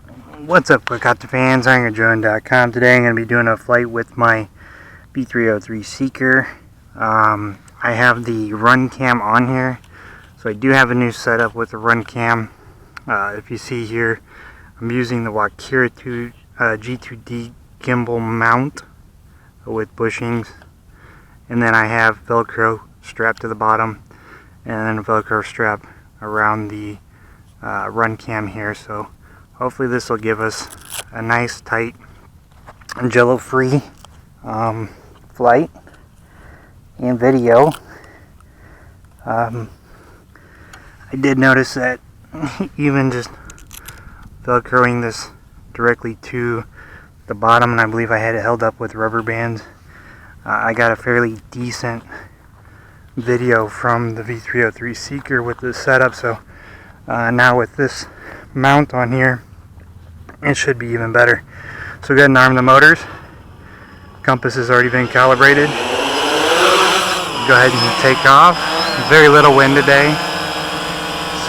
What's up, Quickcopter fans? RunCam Today I'm going to be doing a flight with my V303 Seeker. I have the RunCam on here, so I do have a new setup with the RunCam. If you see here, I'm using the WLToys G2D gimbal mount with bushings, and then I have Velcro strapped to the bottom, and then a Velcro strap around the RunCam here. So hopefully this will give us a nice, tight, Jello-free flight and video. I did notice that even just Velcroing this directly to the bottom, and I believe I had it held up with rubber bands, I got a fairly decent video from the V303 Seeker with this setup. So now with this mount on here, it should be even better. So go ahead and arm the motors. Compass has already been calibrated. Go ahead and take off. Very little wind today,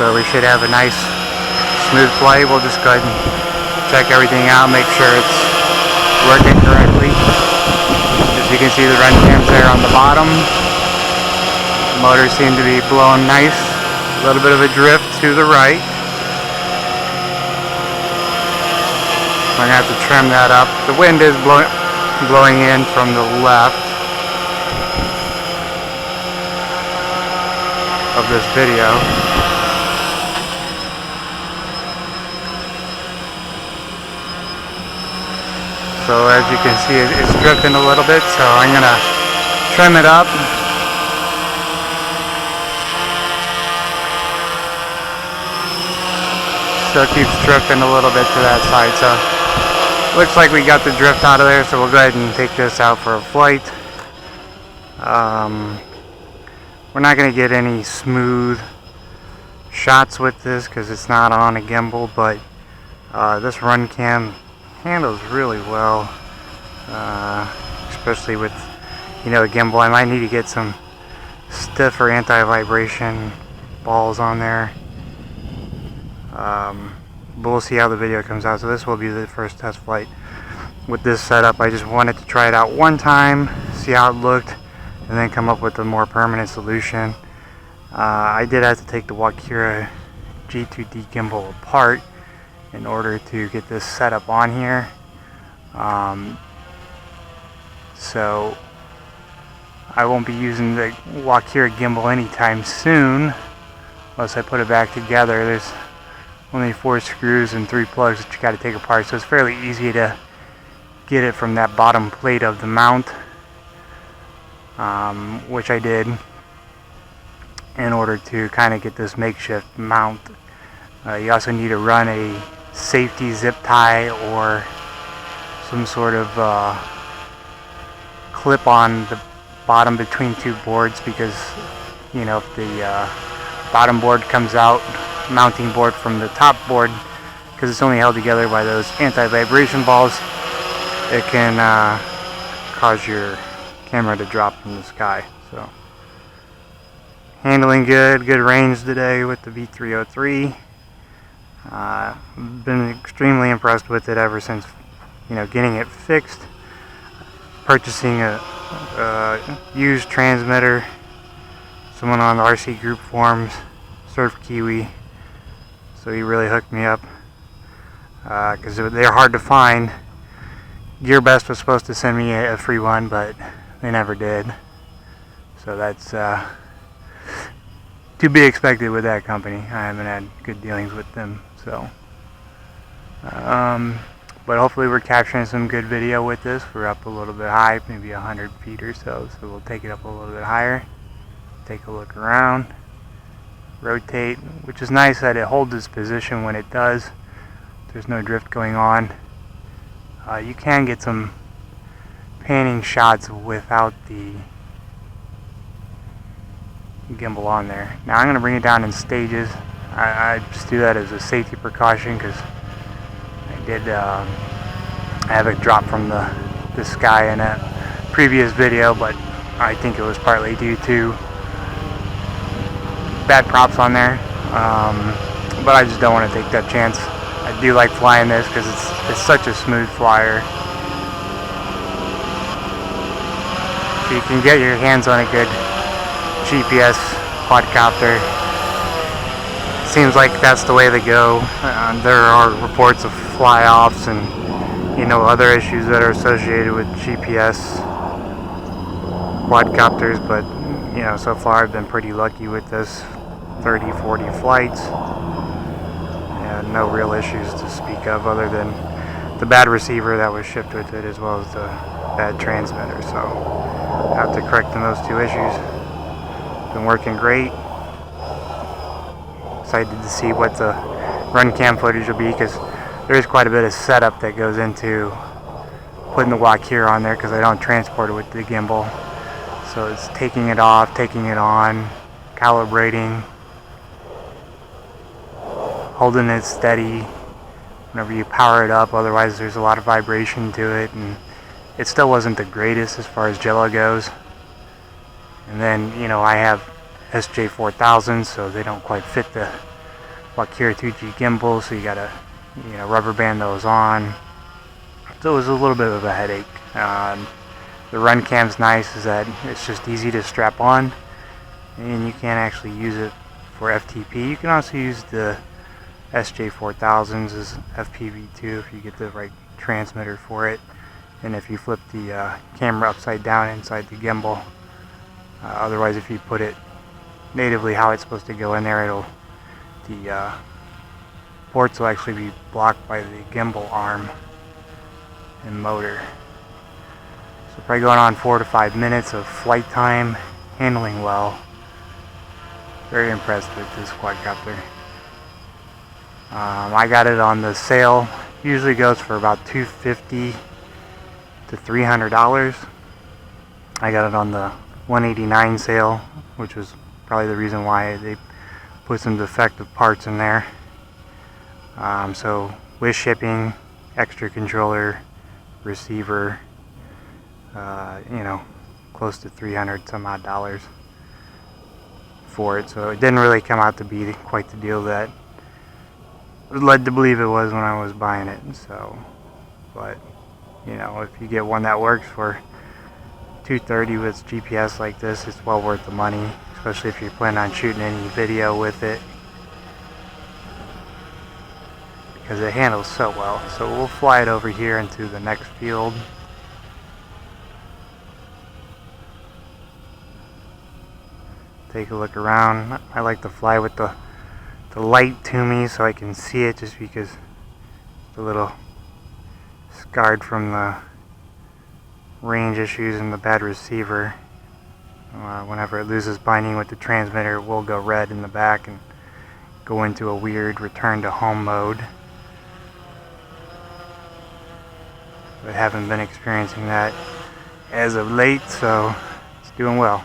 so we should have a nice smooth flight. We'll just go ahead and check everything out, make sure it's working correctly. As you can see, the RunCam's there on the bottom. The motors seem to be blowing nice. A little bit of a drift to the right. I'm going to have to trim that up. The wind is blowing in from the left of this video. So as you can see, it's drifting a little bit, so I'm going to trim it up. So it keeps drifting a little bit to that side. So looks like we got the drift out of there, so we'll go ahead and take this out for a flight. We're not going to get any smooth shots with this because it's not on a gimbal, but this RunCam handles really well, especially with a gimbal. I might need to get some stiffer anti-vibration balls on there. But we'll see how the video comes out. So this will be the first test flight with this setup. I just wanted to try it out one time, see how it looked, and then come up with a more permanent solution. I did have to take the WLToys G2D gimbal apart in order to get this setup on here. So I won't be using the WLToys gimbal anytime soon unless I put it back together. There's only 4 screws and 3 plugs that you got to take apart, so it's fairly easy to get it from that bottom plate of the mount, which I did in order to kind of get this makeshift mount. You also need to run a safety zip tie or some sort of clip on the bottom between 2 boards, because if the bottom board comes out, mounting board from the top board, because it's only held together by those anti-vibration balls, it can cause your camera to drop from the sky. So handling good range today with the V303. Been extremely impressed with it ever since getting it fixed, purchasing a used transmitter. Someone on the RC group forums, Surf Kiwi, so he really hooked me up because they're hard to find. GearBest was supposed to send me a free one, but they never did. So that's to be expected with that company. I haven't had good dealings with them. So, but hopefully we're capturing some good video with this. We're up a little bit high, maybe 100 feet or so. So we'll take it up a little bit higher. Take a look around. Rotate, which is nice that it holds its position when it does. There's no drift going on. You can get some panning shots without the gimbal on there. Now I'm going to bring it down in stages. I just do that as a safety precaution because I did have it drop from the sky in a previous video, but I think it was partly due to bad props on there, but I just don't want to take that chance. I do like flying this because it's such a smooth flyer. If you can get your hands on a good GPS quadcopter, seems like that's the way to go. There are reports of fly-offs and other issues that are associated with GPS quadcopters, but so far I've been pretty lucky with this. 30-40 flights, and no real issues to speak of other than the bad receiver that was shipped with it, as well as the bad transmitter. So I have to correct on those two issues. Been working great. Excited to see what the RunCam footage will be, because there is quite a bit of setup that goes into putting the walk here on there, because I don't transport it with the gimbal. So it's taking it off, taking it on, calibrating, holding it steady whenever you power it up. Otherwise there's a lot of vibration to it, and it still wasn't the greatest as far as Jello goes. And then I have SJ4000, so they don't quite fit the Wakira 2G gimbal, so you gotta rubber band those on. So it was a little bit of a headache. The RunCam's nice is that it's just easy to strap on, and you can't actually use it for FTP. You can also use the SJ4000s as FPV2 if you get the right transmitter for it, and if you flip the camera upside down inside the gimbal. Otherwise, if you put it natively how it's supposed to go in there, the ports will actually be blocked by the gimbal arm and motor. So probably going on 4 to 5 minutes of flight time, handling well. Very impressed with this quadcopter. I got it on the sale. Usually goes for about $250 to $300. I got it on the $189 sale, which was probably the reason why they put some defective parts in there. So with shipping, extra controller, receiver, close to $300 some odd dollars for it. So it didn't really come out to be quite the deal that I was led to believe it was when I was buying it. So, but if you get one that works for $230 with GPS like this, it's well worth the money, especially if you plan on shooting any video with it, because it handles so well. So we'll fly it over here into the next field. Take a look around. I like to fly with the light to me so I can see it, just because the little scarred from the range issues and the bad receiver. Whenever it loses binding with the transmitter, it will go red in the back and go into a weird return to home mode. But I haven't been experiencing that as of late, so it's doing well.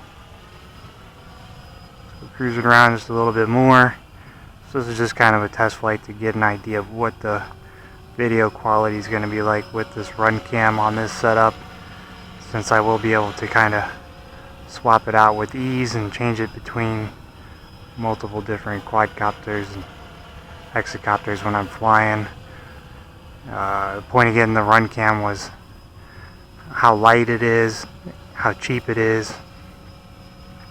So cruising around just a little bit more. So this is just kind of a test flight to get an idea of what the video quality is going to be like with this RunCam on this setup, since I will be able to kind of swap it out with ease and change it between multiple different quadcopters and hexacopters when I'm flying. The point of getting the RunCam was how light it is, how cheap it is,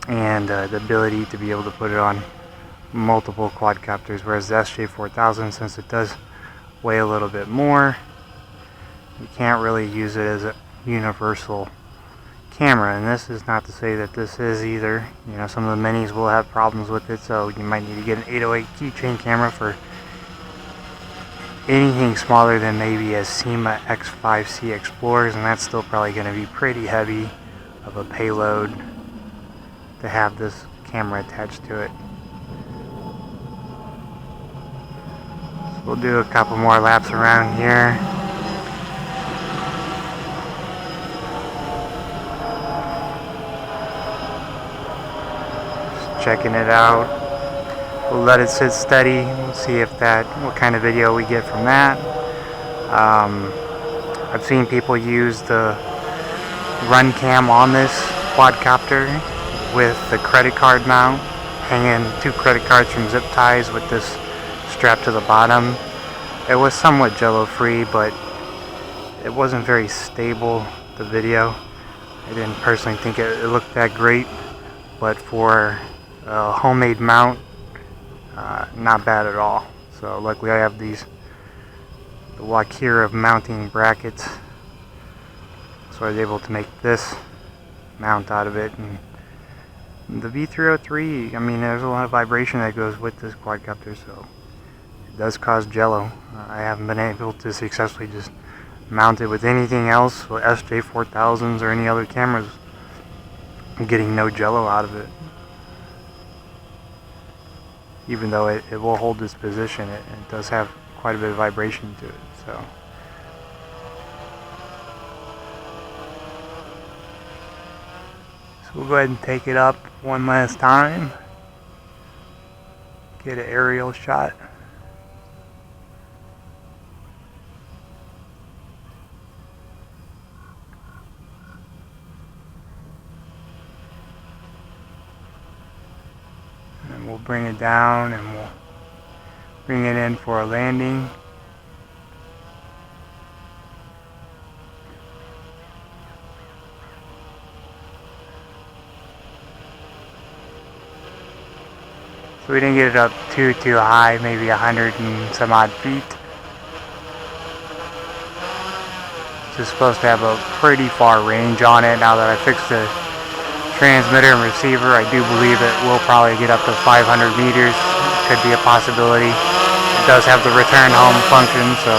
and the ability to be able to put it on multiple quadcopters, whereas the SJ4000, since it does weigh a little bit more, you can't really use it as a universal camera. And this is not to say that this is either. Some of the minis will have problems with it, so you might need to get an 808 keychain camera for anything smaller than maybe a SEMA X5C Explorers, and that's still probably going to be pretty heavy of a payload to have this camera attached to it. So we'll do a couple more laps around here. Just checking it out. We'll let it sit steady. We'll see what kind of video we get from that. I've seen people use the RunCam on this quadcopter with the credit card mount, hanging 2 credit cards from zip ties with this strap to the bottom. It was somewhat Jello free, but it wasn't very stable, the video. I didn't personally think it looked that great, but for a homemade mount, not bad at all. So luckily I have the Wakira mounting brackets, so I was able to make this mount out of it. And the V303, I mean, there's a lot of vibration that goes with this quadcopter, so it does cause Jello. I haven't been able to successfully just mount it with anything else, with SJ4000s or any other cameras. I'm getting no Jello out of it. Even though it will hold this position, it does have quite a bit of vibration to it. So we'll go ahead and take it up one last time. Get an aerial shot. And we'll bring it down and we'll bring it in for a landing. So we didn't get it up too high, maybe 100 and some odd feet. It's supposed to have a pretty far range on it. Now that I fixed the transmitter and receiver, I do believe it will probably get up to 500 meters. Could be a possibility. It does have the return home function, so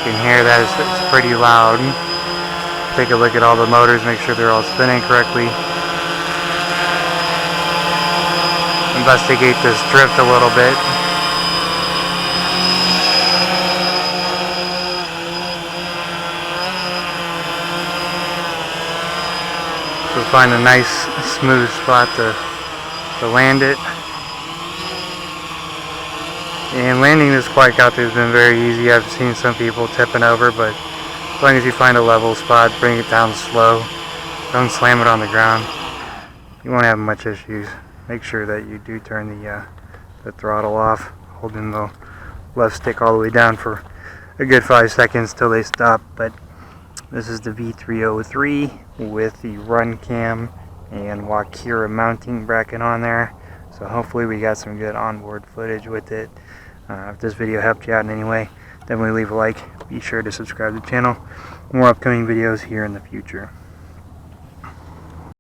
you can hear that it's pretty loud. Take a look at all the motors, make sure they're all spinning correctly. Investigate this drift a little bit. So find a nice smooth spot to land it. And landing this quadcopter has been very easy. I've seen some people tipping over, but as long as you find a level spot, bring it down slow, don't slam it on the ground, you won't have much issues. Make sure that you do turn the throttle off, holding the left stick all the way down for a good 5 seconds till they stop. But this is the V303 with the RunCam and Wakira mounting bracket on there. So hopefully we got some good onboard footage with it. If this video helped you out in any way, definitely leave a like. Be sure to subscribe to the channel. More upcoming videos here in the future.